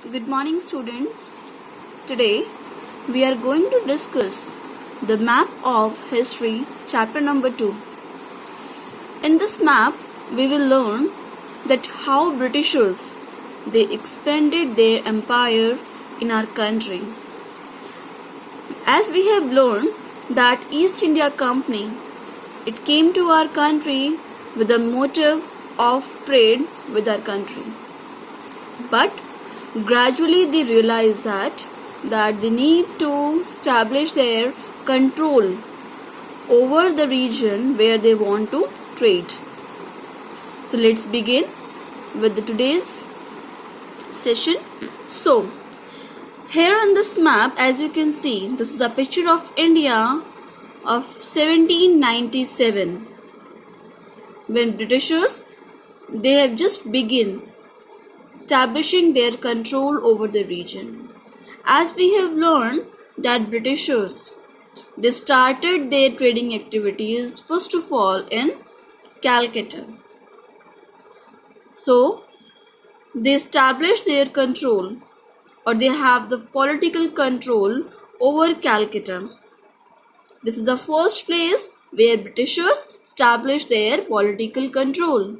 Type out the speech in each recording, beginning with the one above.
Good morning, students. Today we are going to discuss the map of history, chapter number 2. In this map, we will learn that how Britishers they expanded their empire in our country. As we have learned that East India Company it came to our country with the motive of trade with our country. But gradually they realized that they need to establish their control over the region where they want to trade. So let's begin with today's session. So here on this map, as you can see, this is a picture of India of 1797, when Britishers they have just begun establishing their control over the region. As we have learned that Britishers they started their trading activities first of all in Calcutta. So they established their control, or they have the political control over Calcutta. This is the first place where Britishers established their political control.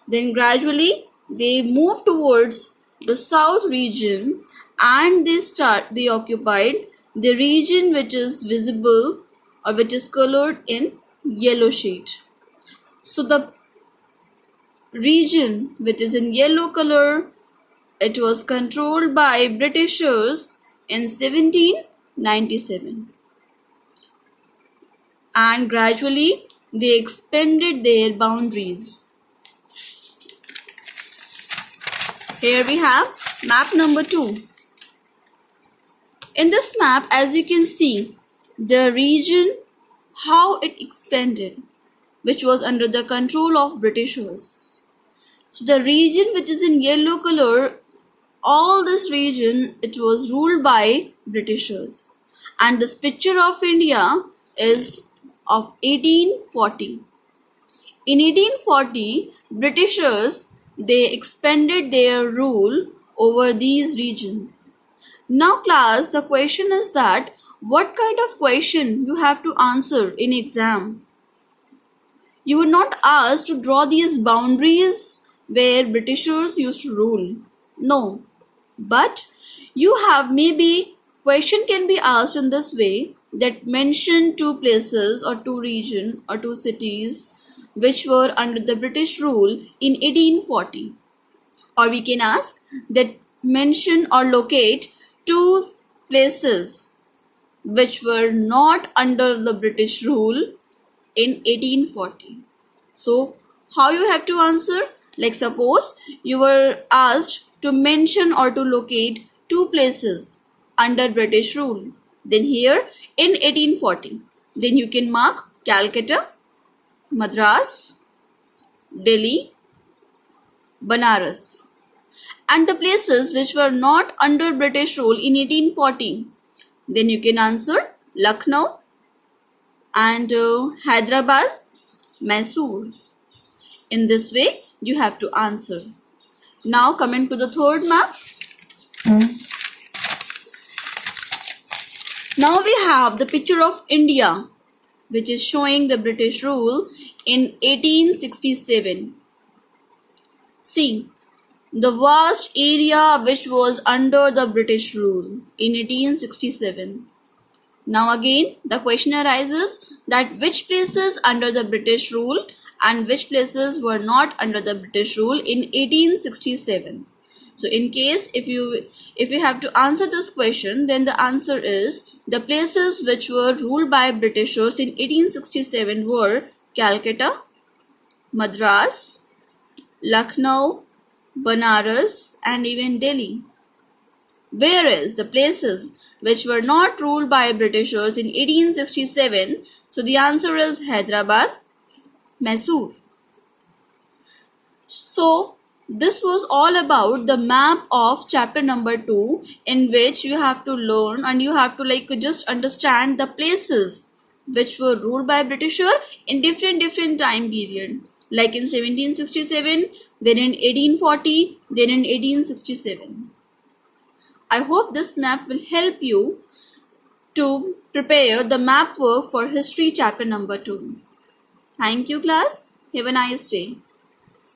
Then gradually they moved towards the south region and they occupied the region which is visible or which is colored in yellow shade. So the region which is in yellow color, it was controlled by Britishers in 1797, and gradually they expanded their boundaries. Here we have map number 2. In this map, as you can see, the region how it expanded, which was under the control of Britishers. So the region which is in yellow color, all this region it was ruled by Britishers, and this picture of India is of 1840. In 1840, Britishers they expanded their rule over these regions. Now class, the question is that what kind of question you have to answer in exam? You were not asked to draw these boundaries where Britishers used to rule. No. But you have maybe question can be asked in this way, that mention 2 places or 2 regions or 2 cities which were under the British rule in 1840. Or we can ask that mention or locate 2 places which were not under the British rule in 1840. So how you have to answer? Like suppose you were asked to mention or to locate 2 places under British rule. Then here in 1840, then you can mark Calcutta, Madras, Delhi, Banaras. And the places which were not under British rule in 1840, then you can answer Lucknow and Hyderabad, Mysore. In this way you have to answer. Now coming to the third map. Now we have the picture of India, which is showing the British rule in 1867. See, the vast area which was under the British rule in 1867. Now again, the question arises that which places under the British rule and which places were not under the British rule in 1867. So in case if you have to answer this question, then the answer is the places which were ruled by Britishers in 1867 were Calcutta, Madras, Lucknow, Banaras and even Delhi. Whereas the places which were not ruled by Britishers in 1867, so the answer is Hyderabad, Mysore. So this was all about the map of chapter number 2, in which you have to learn and you have to just understand the places which were ruled by Britisher in different time period. Like in 1767, then in 1840, then in 1867. I hope this map will help you to prepare the map work for history chapter number 2. Thank you class. Have a nice day.